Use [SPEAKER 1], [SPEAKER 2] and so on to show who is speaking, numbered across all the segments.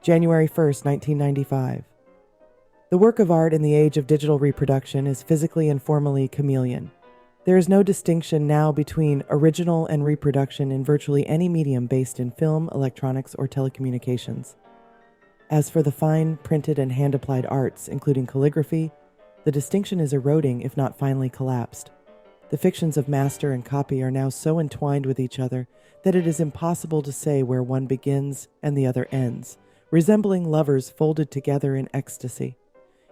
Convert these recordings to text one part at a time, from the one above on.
[SPEAKER 1] January 1st, 1995. The work of art in the age of digital reproduction is physically and formally chameleon. There is no distinction now between original and reproduction in virtually any medium based in film, electronics, or telecommunications. As for the fine, printed, and hand-applied arts, including calligraphy, the distinction is eroding, if not finally collapsed. The fictions of master and copy are now so entwined with each other that it is impossible to say where one begins and the other ends, resembling lovers folded together in ecstasy.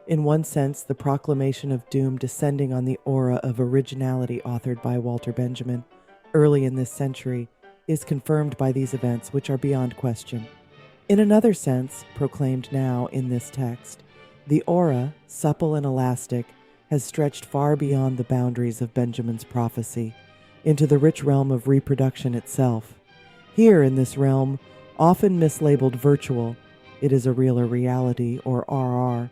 [SPEAKER 1] In one sense, the proclamation of doom descending on the aura of originality authored by Walter Benjamin early in this century is confirmed by these events, which are beyond question. In another sense, proclaimed now in this text, the aura, supple and elastic, has stretched far beyond the boundaries of Benjamin's prophecy, into the rich realm of reproduction itself. Here in this realm, often mislabeled virtual, it is a realer reality, or RR,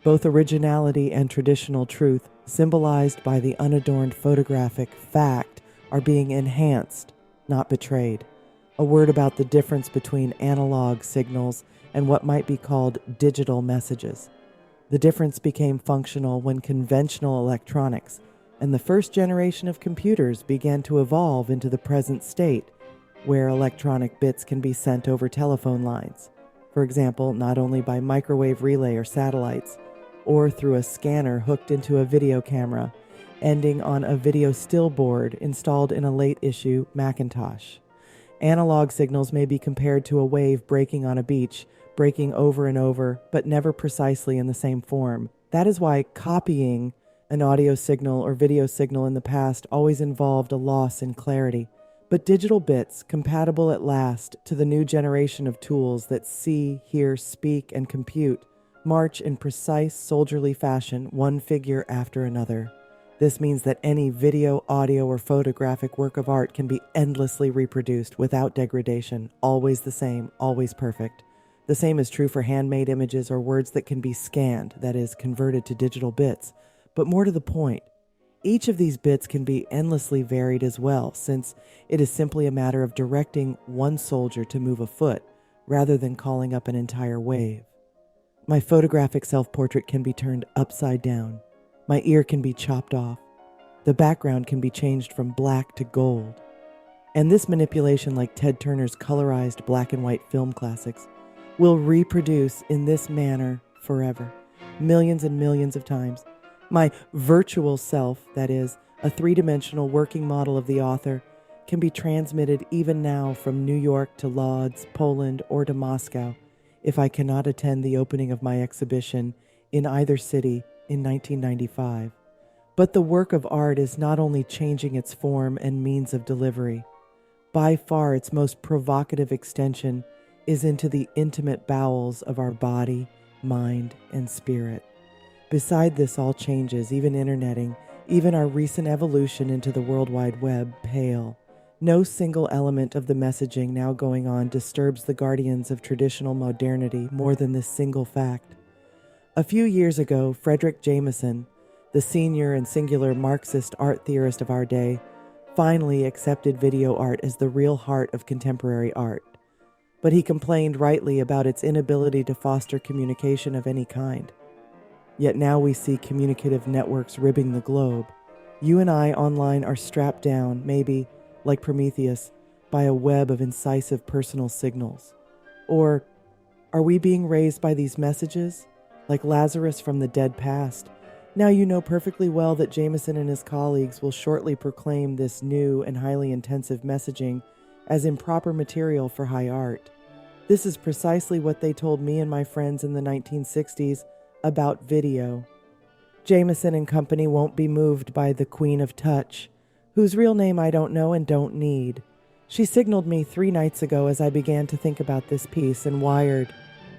[SPEAKER 1] both originality and traditional truth, symbolized by the unadorned photographic fact, are being enhanced, not betrayed. A word about the difference between analog signals and what might be called digital messages. The difference became functional when conventional electronics and the first generation of computers began to evolve into the present state, where electronic bits can be sent over telephone lines, for example, not only by microwave relay or satellites, or through a scanner hooked into a video camera, ending on a video still board installed in a late-issue Macintosh. Analog signals may be compared to a wave breaking on a beach, breaking over and over, but never precisely in the same form. That is why copying an audio signal or video signal in the past always involved a loss in clarity. But digital bits, compatible at last to the new generation of tools that see, hear, speak, and compute, march in precise, soldierly fashion, one figure after another. This means that any video, audio, or photographic work of art can be endlessly reproduced without degradation, always the same, always perfect. The same is true for handmade images or words that can be scanned, that is, converted to digital bits. But more to the point, each of these bits can be endlessly varied as well, since it is simply a matter of directing one soldier to move a foot, rather than calling up an entire wave. My photographic self-portrait can be turned upside down. My ear can be chopped off. The background can be changed from black to gold. And this manipulation, like Ted Turner's colorized black and white film classics, will reproduce in this manner forever, millions and millions of times. My virtual self, that is, a three-dimensional working model of the author, can be transmitted even now from New York to Lodz, Poland, or to Moscow, if I cannot attend the opening of my exhibition in either city in 1995. But the work of art is not only changing its form and means of delivery. By far its most provocative extension is into the intimate bowels of our body, mind, and spirit. Beside this, all changes, even interneting, even our recent evolution into the World Wide Web, pale. No single element of the messaging now going on disturbs the guardians of traditional modernity more than this single fact. A few years ago, Frederick Jameson, the senior and singular Marxist art theorist of our day, finally accepted video art as the real heart of contemporary art. But he complained rightly about its inability to foster communication of any kind. Yet now we see communicative networks ribbing the globe. You and I online are strapped down, maybe, like Prometheus, by a web of incisive personal signals. Or are we being raised by these messages, like Lazarus from the dead past? Now you know perfectly well that Jameson and his colleagues will shortly proclaim this new and highly intensive messaging as improper material for high art. This is precisely what they told me and my friends in the 1960s about video. Jameson and company won't be moved by the Queen of Touch, whose real name I don't know and don't need. She signaled me 3 nights ago as I began to think about this piece and wired,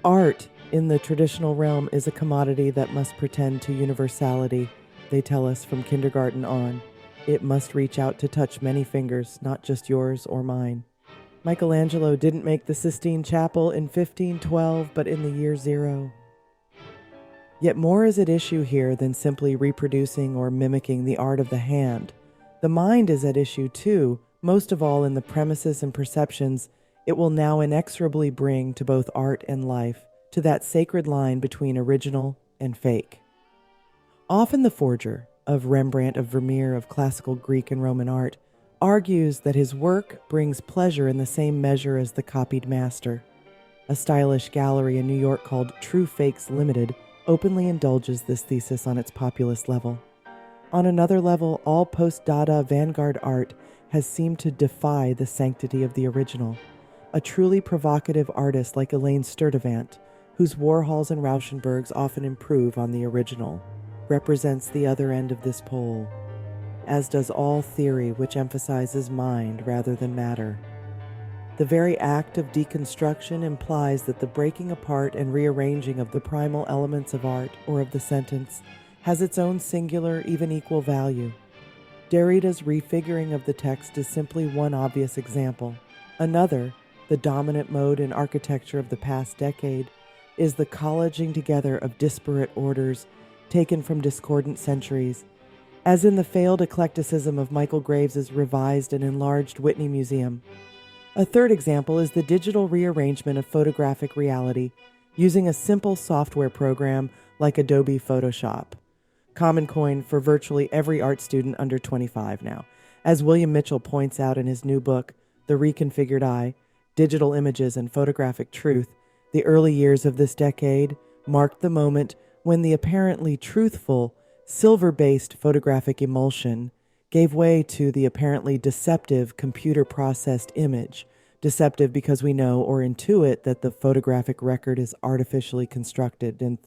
[SPEAKER 1] art in the traditional realm is a commodity that must pretend to universality, they tell us from kindergarten on. It must reach out to touch many fingers, not just yours or mine. Michelangelo didn't make the Sistine Chapel in 1512, but in the year 0. Yet more is at issue here than simply reproducing or mimicking the art of the hand. The mind is at issue too, most of all in the premises and perceptions it will now inexorably bring to both art and life, to that sacred line between original and fake. Often the forger, of Rembrandt, of Vermeer, of classical Greek and Roman art, argues that his work brings pleasure in the same measure as the copied master. A stylish gallery in New York called True Fakes Limited openly indulges this thesis on its populist level. On another level, all post-Dada vanguard art has seemed to defy the sanctity of the original. A truly provocative artist like Elaine Sturtevant, whose Warhols and Rauschenbergs often improve on the original, represents the other end of this pole, as does all theory which emphasizes mind rather than matter. The very act of deconstruction implies that the breaking apart and rearranging of the primal elements of art or of the sentence has its own singular, even equal value. Derrida's refiguring of the text is simply one obvious example. Another, the dominant mode in architecture of the past decade, is the collaging together of disparate orders taken from discordant centuries, as in the failed eclecticism of Michael Graves's revised and enlarged Whitney Museum. A third example is the digital rearrangement of photographic reality using a simple software program like Adobe Photoshop, common coin for virtually every art student under 25 now. As William Mitchell points out in his new book, The Reconfigured Eye, Digital Images and Photographic Truth, the early years of this decade marked the moment when the apparently truthful, silver-based photographic emulsion gave way to the apparently deceptive computer-processed image, deceptive because we know or intuit that the photographic record is artificially constructed. And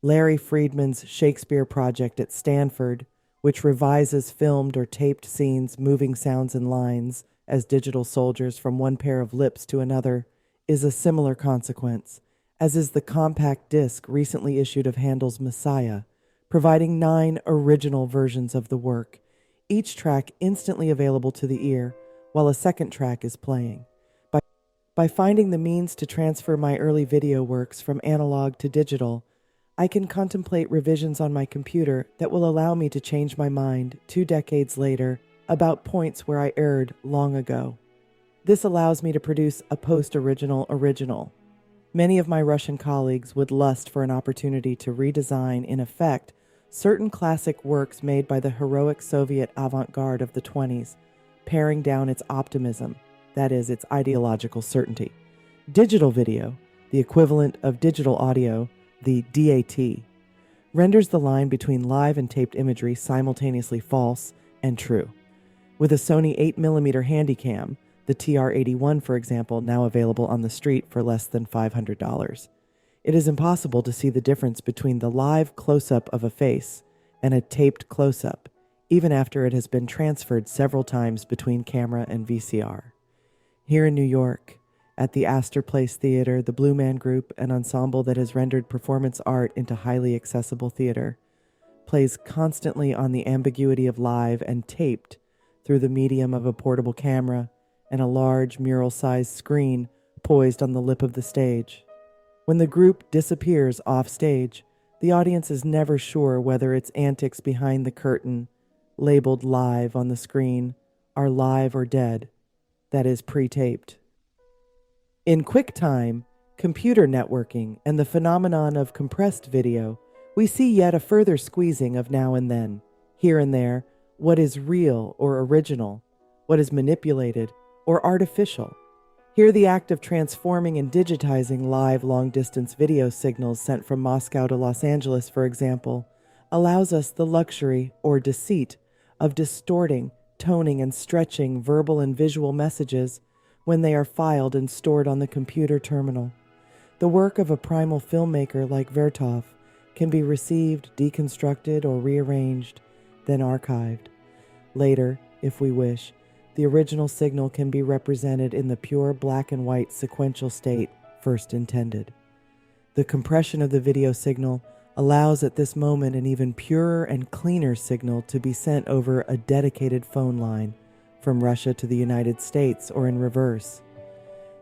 [SPEAKER 1] Larry Friedman's Shakespeare project at Stanford, which revises filmed or taped scenes, moving sounds and lines as digital soldiers from one pair of lips to another, is a similar consequence, as is the compact disc recently issued of Handel's Messiah, providing 9 original versions of the work, each track instantly available to the ear, while a second track is playing. By finding the means to transfer my early video works from analog to digital, I can contemplate revisions on my computer that will allow me to change my mind 2 decades later about points where I erred long ago. This allows me to produce a post-original original. Many of my Russian colleagues would lust for an opportunity to redesign, in effect, certain classic works made by the heroic Soviet avant-garde of the 20s, paring down its optimism, that is, its ideological certainty. Digital video, the equivalent of digital audio, the DAT, renders the line between live and taped imagery simultaneously false and true. With a Sony 8mm Handycam, the TR-81, for example, now available on the street for less than $500, it is impossible to see the difference between the live close-up of a face and a taped close-up, even after it has been transferred several times between camera and VCR. Here in New York, at the Astor Place Theater, the Blue Man Group, an ensemble that has rendered performance art into highly accessible theater, plays constantly on the ambiguity of live and taped through the medium of a portable camera and a large mural-sized screen poised on the lip of the stage. When the group disappears off stage, the audience is never sure whether its antics behind the curtain, labeled live on the screen, are live or dead, that is, pre-taped. In QuickTime, computer networking, and the phenomenon of compressed video, we see yet a further squeezing of now and then, here and there, what is real or original, what is manipulated or artificial. Here the act of transforming and digitizing live long-distance video signals sent from Moscow to Los Angeles, for example, allows us the luxury or deceit of distorting, toning, and stretching verbal and visual messages when they are filed and stored on the computer terminal. The work of a primal filmmaker like Vertov can be received, deconstructed, or rearranged, then archived. Later, if we wish, the original signal can be represented in the pure black and white sequential state first intended. The compression of the video signal allows at this moment an even purer and cleaner signal to be sent over a dedicated phone line from Russia to the United States or in reverse.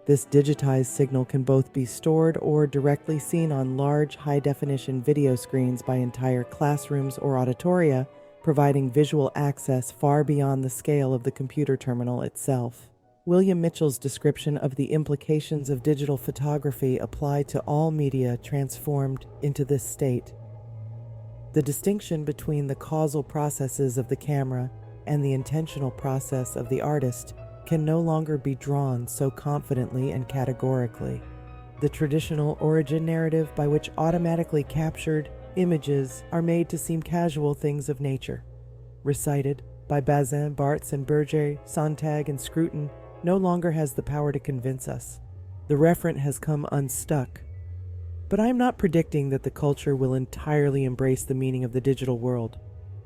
[SPEAKER 1] This digitized signal can both be stored or directly seen on large high-definition video screens by entire classrooms or auditoria, providing visual access far beyond the scale of the computer terminal itself. William Mitchell's description of the implications of digital photography apply to all media transformed into this state. The distinction between the causal processes of the camera and the intentional process of the artist can no longer be drawn so confidently and categorically. The traditional origin narrative by which automatically captured images are made to seem casual things of nature, recited by Bazin, Barthes, and Berger, Sontag, and Scruton, no longer has the power to convince us. The referent has come unstuck. But I am not predicting that the culture will entirely embrace the meaning of the digital world.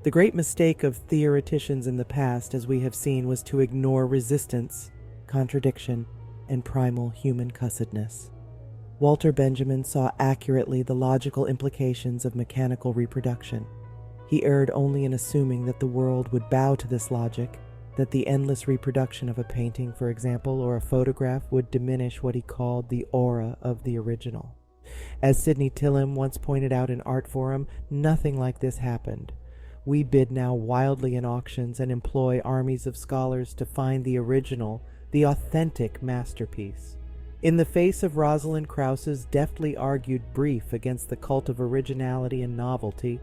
[SPEAKER 1] The great mistake of theoreticians in the past, as we have seen, was to ignore resistance, contradiction, and primal human cussedness. Walter Benjamin saw accurately the logical implications of mechanical reproduction. He erred only in assuming that the world would bow to this logic, that the endless reproduction of a painting, for example, or a photograph would diminish what he called the aura of the original. As Sidney Tillam once pointed out in Art Forum, nothing like this happened. We bid now wildly in auctions and employ armies of scholars to find the original, the authentic masterpiece. In the face of Rosalind Krauss's deftly argued brief against the cult of originality and novelty,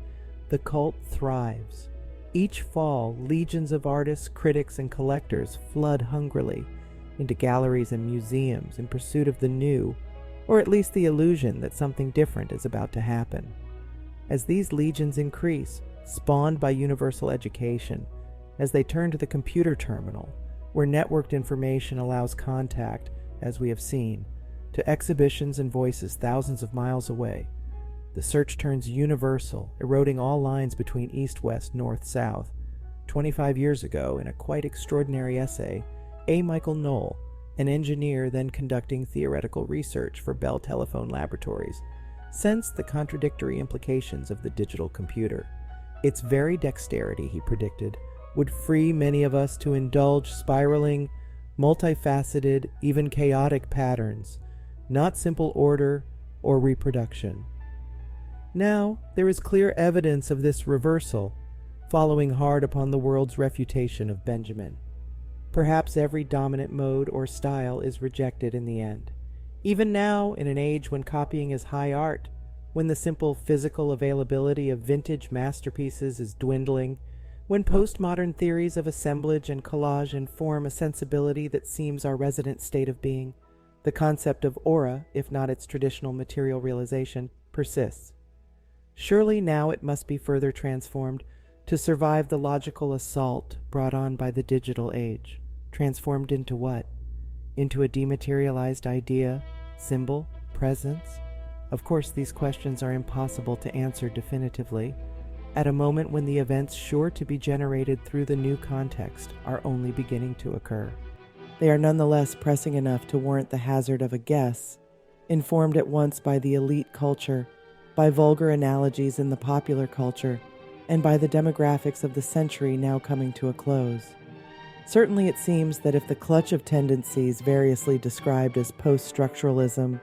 [SPEAKER 1] the cult thrives. Each fall, legions of artists, critics, and collectors flood hungrily into galleries and museums in pursuit of the new, or at least the illusion that something different is about to happen. As these legions increase, spawned by universal education, as they turn to the computer terminal, where networked information allows contact, as we have seen, to exhibitions and voices thousands of miles away, the search turns universal, eroding all lines between east-west, north-south. 25 years ago, in a quite extraordinary essay, A. Michael Knoll, an engineer then conducting theoretical research for Bell Telephone Laboratories, sensed the contradictory implications of the digital computer. Its very dexterity, he predicted, would free many of us to indulge spiraling, multifaceted, even chaotic patterns, not simple order or reproduction. Now, there is clear evidence of this reversal, following hard upon the world's refutation of Benjamin. Perhaps every dominant mode or style is rejected in the end. Even now, in an age when copying is high art, when the simple physical availability of vintage masterpieces is dwindling, when postmodern theories of assemblage and collage inform a sensibility that seems our resident state of being, the concept of aura, if not its traditional material realization, persists. Surely now it must be further transformed to survive the logical assault brought on by the digital age. Transformed into what? Into a dematerialized idea, symbol, presence? Of course, these questions are impossible to answer definitively, at a moment when the events sure to be generated through the new context are only beginning to occur. They are nonetheless pressing enough to warrant the hazard of a guess, informed at once by the elite culture, by vulgar analogies in the popular culture, and by the demographics of the century now coming to a close. Certainly it seems that if the clutch of tendencies variously described as post-structuralism,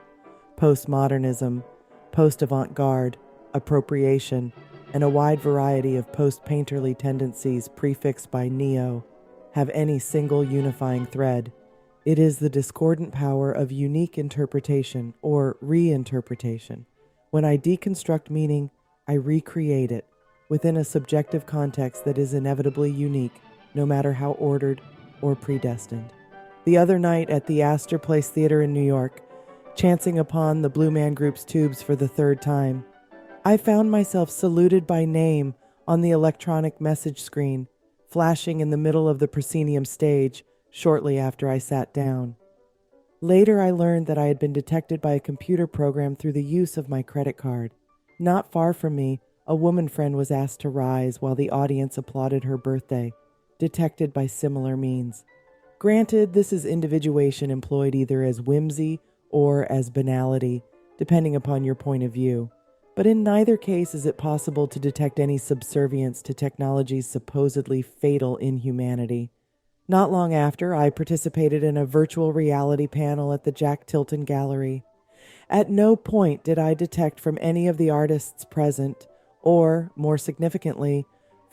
[SPEAKER 1] postmodernism, post-avant-garde, appropriation, and a wide variety of post-painterly tendencies prefixed by neo have any single unifying thread, it is the discordant power of unique interpretation or reinterpretation. When I deconstruct meaning, I recreate it within a subjective context that is inevitably unique, no matter how ordered or predestined. The other night at the Astor Place Theater in New York, chancing upon the Blue Man Group's tubes for the third time, I found myself saluted by name on the electronic message screen, flashing in the middle of the proscenium stage shortly after I sat down. Later, I learned that I had been detected by a computer program through the use of my credit card. Not far from me, a woman friend was asked to rise while the audience applauded her birthday, detected by similar means. Granted, this is individuation employed either as whimsy or as banality, depending upon your point of view. But in neither case is it possible to detect any subservience to technology's supposedly fatal inhumanity. Not long after, I participated in a virtual reality panel at the Jack Tilton Gallery. At no point did I detect from any of the artists present, or, more significantly,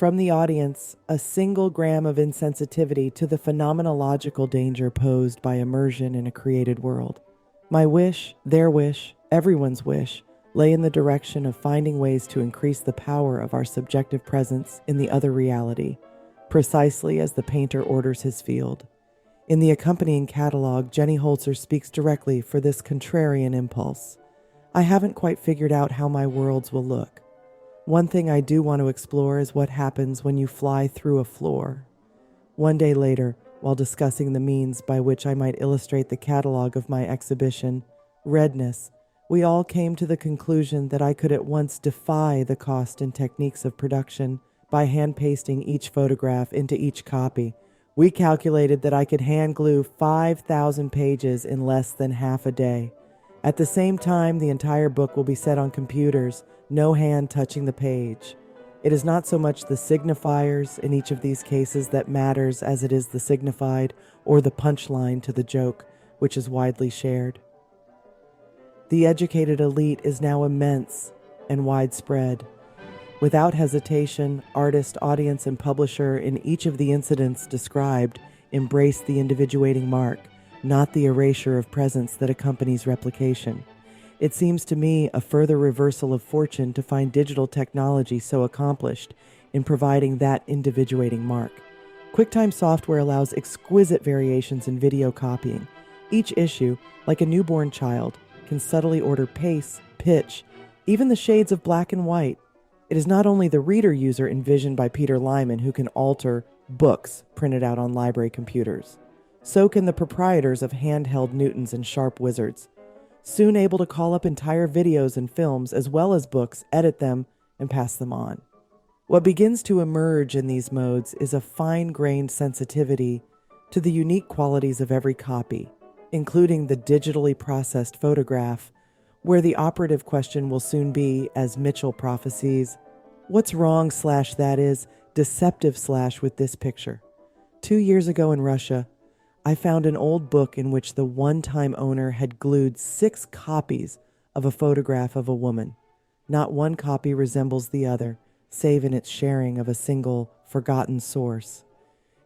[SPEAKER 1] From the audience, a single gram of insensitivity to the phenomenological danger posed by immersion in a created world. My wish, their wish, everyone's wish, lay in the direction of finding ways to increase the power of our subjective presence in the other reality, precisely as the painter orders his field. In the accompanying catalog, Jenny Holzer speaks directly for this contrarian impulse. I haven't quite figured out how my worlds will look. One thing I do want to explore is what happens when you fly through a floor. One day later, while discussing the means by which I might illustrate the catalog of my exhibition, Redness, we all came to the conclusion that I could at once defy the cost and techniques of production by hand-pasting each photograph into each copy. We calculated that I could hand-glue 5,000 pages in less than half a day. At the same time, the entire book will be set on computers, no hand touching the page. It is not so much the signifiers in each of these cases that matters as it is the signified or the punchline to the joke, which is widely shared. The educated elite is now immense and widespread. Without hesitation, artist, audience, and publisher in each of the incidents described embrace the individuating mark, not the erasure of presence that accompanies replication. It seems to me a further reversal of fortune to find digital technology so accomplished in providing that individuating mark. QuickTime software allows exquisite variations in video copying. Each issue, like a newborn child, can subtly order pace, pitch, even the shades of black and white. It is not only the reader user envisioned by Peter Lyman who can alter books printed out on library computers. So can the proprietors of handheld Newtons and Sharp Wizards, soon able to call up entire videos and films as well as books, edit them, and pass them on. What begins to emerge in these modes is a fine-grained sensitivity to the unique qualities of every copy, including the digitally processed photograph, where the operative question will soon be, as Mitchell prophesies, what's wrong / that is, deceptive / with this picture? 2 years ago in Russia, I found an old book in which the one-time owner had glued 6 copies of a photograph of a woman. Not one copy resembles the other, save in its sharing of a single, forgotten source.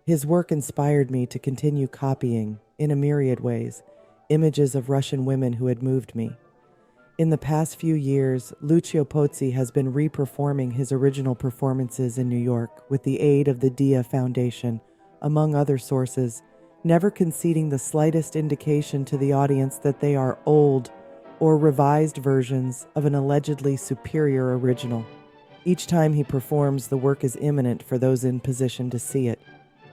[SPEAKER 1] His work inspired me to continue copying, in a myriad ways, images of Russian women who had moved me. In the past few years, Lucio Pozzi has been reperforming his original performances in New York with the aid of the Dia Foundation, among other sources, never conceding the slightest indication to the audience that they are old or revised versions of an allegedly superior original. Each time he performs, the work is imminent for those in position to see it.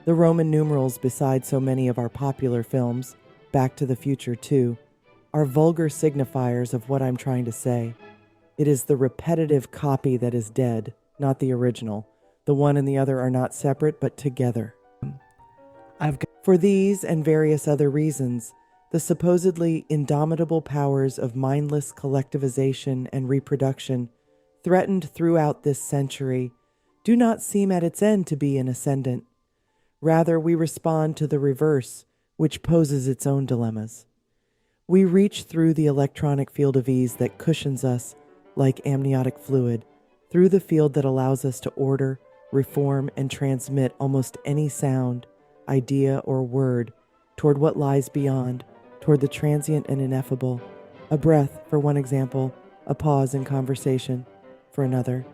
[SPEAKER 1] The Roman numerals beside so many of our popular films, Back to the Future 2, are vulgar signifiers of what I'm trying to say. It is the repetitive copy that is dead, not the original. The one and the other are not separate, but together. For these and various other reasons, the supposedly indomitable powers of mindless collectivization and reproduction threatened throughout this century do not seem at its end to be an ascendant. Rather, we respond to the reverse, which poses its own dilemmas. We reach through the electronic field of ease that cushions us like amniotic fluid, through the field that allows us to order, reform, and transmit almost any sound, idea, or word toward what lies beyond, toward the transient and ineffable, a breath for one example, a pause in conversation for another,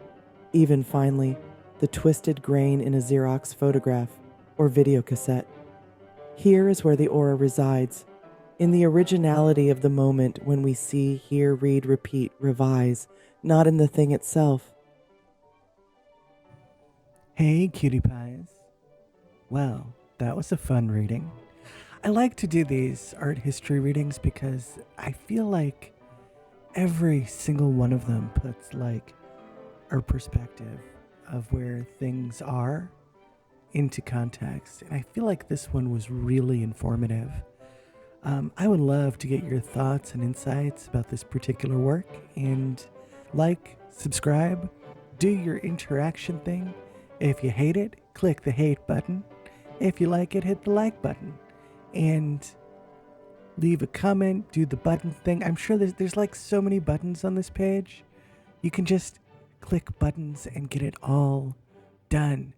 [SPEAKER 1] even finally, the twisted grain in a Xerox photograph or videocassette. Here is where the aura resides, in the originality of the moment when we see, hear, read, repeat, revise, not in the thing itself.
[SPEAKER 2] Hey, cutie pies. Well, that was a fun reading. I like to do these art history readings because I feel like every single one of them puts like our perspective of where things are into context. And I feel like this one was really informative. I would love to get your thoughts and insights about this particular work, and like, subscribe, do your interaction thing. If you hate it, click the hate button. If you like it, hit the like button. And leave a comment, do the button thing. I'm sure there's like so many buttons on this page. You can just click buttons and get it all done